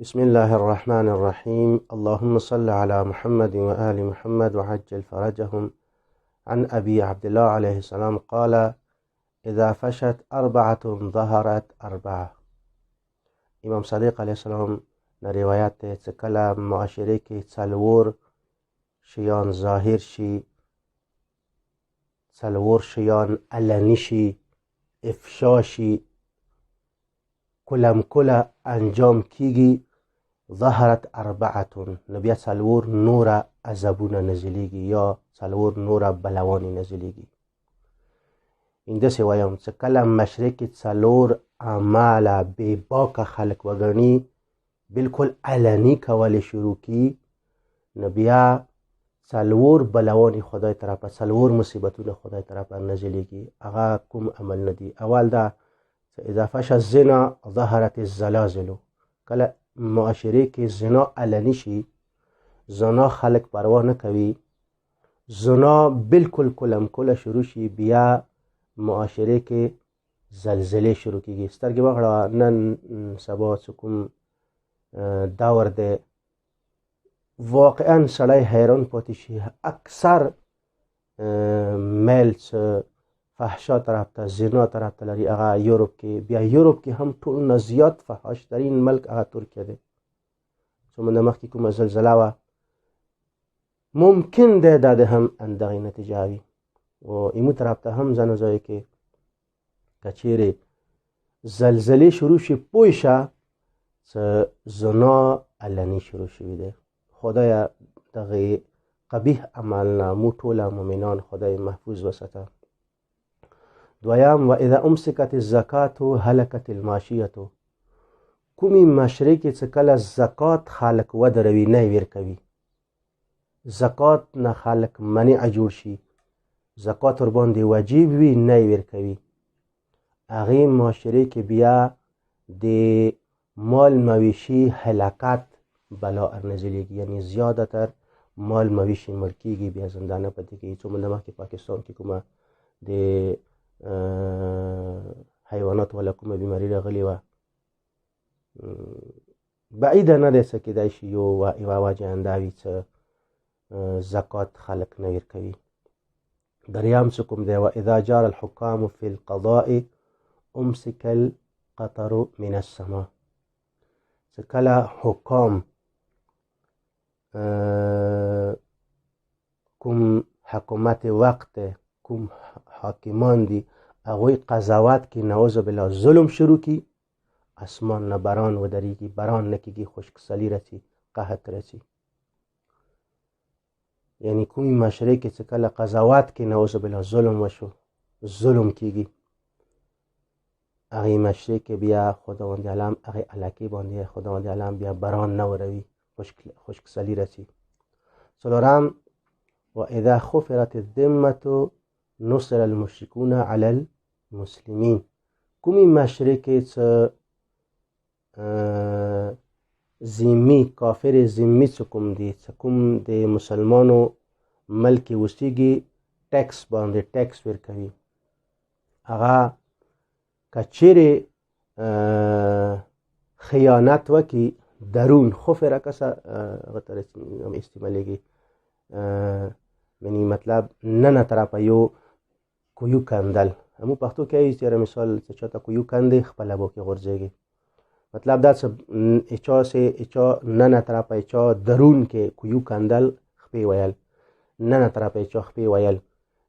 بسم الله الرحمن الرحيم. اللهم صل على محمد وآل محمد وعجل فرجهم. عن أبي عبد الله عليه السلام قال: إذا فشت أربعة ظهرت أربعة. امام صادق علیه السلام نه روایت ده چې کله معاشره کې څلور شیان ظاهر شي، څلور شیان علنی شي، افشا شي، کلم کله انجام کیږي، ظهرت اربعتون، نو بیا څلور نوره عذابونه نزلیږي یا څلور نوره بلوانی نزلیږي. این داسې وایم چې کله مشرق کې څلور اعماله بې باکه خلک وګڼي، بالکل علني کولی شروع کی، نو بیا څلور بلوانی خدای طرفه، څلور مصیبتونه خدای طرفه نزلیږي. هغه کوم عمل نه دي؟ اول دا اذا فش الزنا ظهرت الزلازل. کله معاشره کې زنا علنی شي، زنا خلق پروا نه کوي، زنا بالکل کلم کله شروع شي، بیا معاشره کې زلزله شروع کیږي. سترګې وغړوه، نن سبا چې کوم دور دی، واقعا سړی حیران پاتې شي. اکثر میل چې فحشا طرف ته، زنا طرف ته لري، هغه یورپ کې. بیا یورپ کې هم ټول نه زیات فحش ترین ملک هغه ترکیه دی. څومره مخکې کومه زلزله وه، ممکن دی دا د هم اندغې نتیجه وي. و ایمو طرف ته هم ځینو ځایو کې که چیرې زلزلې شروع شي، پوه شه چې زنا علني شروع شوي دی. خدایه دغې قبیح عمل نه مو ټوله مؤمنان خدای محفوظ وساته. دویم: و اذا امسکت الزکات هلکت الماشیه. کومې معاشرې کې چې کله زکات خلک ودروي، نه یې ورکوي، زکات نه خلک منع جوړ شي، زکات ورباندې واجب وي، نه یې ورکوي، هغې معاشرې کې بیا د مال مویشي هلاکت بلا نزلیږي. یعنی زیادتر مال مویشي مړ کېږي، بیا زندانه پاتې کېږي. څومره مخکې پاکستان کې کومه د حیوانات والا کومه بیماری راغلی وه، بعیده نه دی څه کېدای شي یوه وجه همدا وي چې زکات خلک نه ورکوي. دریم چې کوم دی: و اذا جار الحکام فی القضاء امسک القطر من السماء. چې کله حکام کوم حکومت وقت، کوم حاکمان دي، هغوی قضاوت کې نعوذ بالله ظلم شروع کی، اسمان نه باران ودریږي، باران نه کېږي، خشکسالي رسي، قحط رسي. یعنی کومې معاشرې کې چې کله قضاوت کې نعوذ بالله ظلم وشو، ظلم کېږي، هغې معاشرې کې بیا خداوند عالم هغې علاقې باندې خداوند عالم بیا باران نه وروي، خشکسالي رسي. څلورم: و اذا خفرت الذمة نصر المشركون على المسلمین. کومې معاشرې کې چې ذمي، کافر ذمي چې کوم دي، چې کوم د مسلمانو ملک اوسیږي، ټیکس باندې ټیکس ورکوي، هغه که چیرې خیانت وکړي، درون خفره کسه هغه ته استعمالیږي، یعنی مطلب ننه طرفه یو کویو کندل. همو پښتو کې وایي چې مثال چې چاته کویو کندې خپله به کې غورځېږي. مطلب دا چې اچا ننه طرفه اچا درون کې کویو کندل، خپې ویل، ننه طرفه اچا خپې ویل.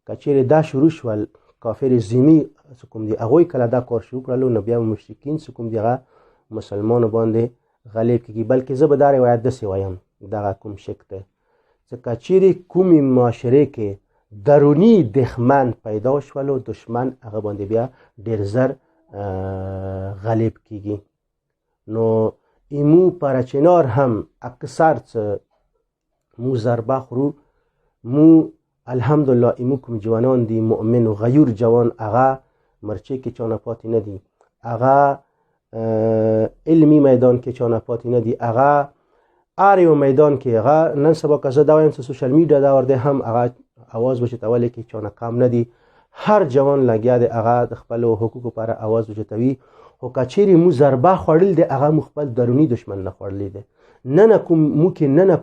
که چیرې دا شروع شول، کافر ذمي چې کوم دي هغوی کله دا کار شروع کړلو، نو بیا مشرکین چې کوم دي هغه مسلمانو باندې غالب کېږي. بلکې زه به دا روایت داسې وایم، دغه کوم شک دی چې که چیرې کومې معاشرې کې دروني دښمن پیدا شولو، دشمن هغه باندې بیا ډېر زر غالب کېږي. نو ایمو پرچنار هم اکثر چې مو ضربه خورو، مو الحمدلله ایمو کوم جوانان دي مؤمن و غیور جوان، هغه مرچې کې چانه پاتې نه دي، هغه علمی میدان کې چانه پاتې نه دي، هغه هر یو میدان کې هغه نن سبا که زه دا وایم چې سوشل میډیا دور دی، هم هغه اواز اوچتولی کې چانه کم نه دي. هر جوان لګیا دی هغه د خپلو حقوقو لپاره اواز اوچتوي، خو که چیرې مو ضربه خوړل دی هغه مو خپل دروني دشمن نه خوړلی دی. نن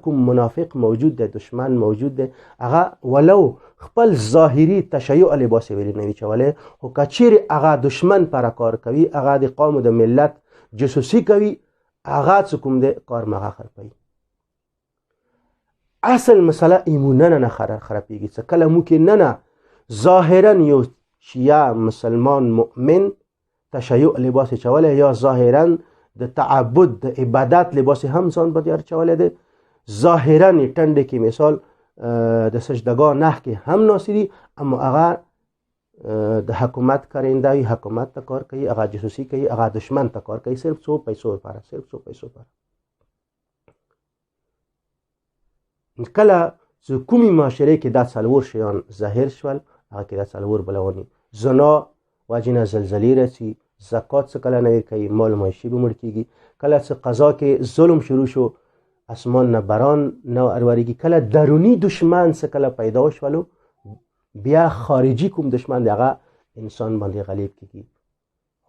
کوم منافق موجود دی، دشمن موجود دی، هغه ولو خپل ظاهري تشیع لباس ویلی نوي چولی، خو که چیرې هغه دشمن پر کار کوي، هغه د قوم و د ملت جاسوسي کوي، هغه څه کوم دی کار مغه خرپوي. اصل مسئله ایمو نه خرپیږي. څه کله مو کې نه ظاهرا یو شیعه مسلمان مؤمن تشیع لباس چولی، یا ظاهرا د تعبد د عبادت لباس هم ځان باندې چولی دی، ظاهرا ټنډې کې مثال د سجدگاه نه کې هم ناصری، اما هغه د حکومت کارنده وي، حکومت ته کار کوي، هغه جاسوسي کوي، هغه دشمن ته کار کوي، صرف څو پیسو لپاره، صرف څو پیسو لپاره. کله چې کومې معاشرې کې دا څلور شیان ظاهر شول، هغه کې دا څلور بلواني: زنا وجې نه زلزلې رسي، زکات څه کله نه ورکوي، مال معاشي به مړ کېږي، کله چې قضا کې ظلم شروع شو اسمان نه باران نه اورېږي، کله دروني دشمن څه کله پیدا شولو، بیا خارجي کوم دشمن دی هغه انسان باندې غلیب کېږي.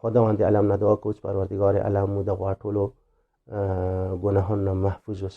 خداوند علم نه دعا کوو چې پروردګار علم مو د غوا ټولو ګناهونو نه محفوظ وساتي.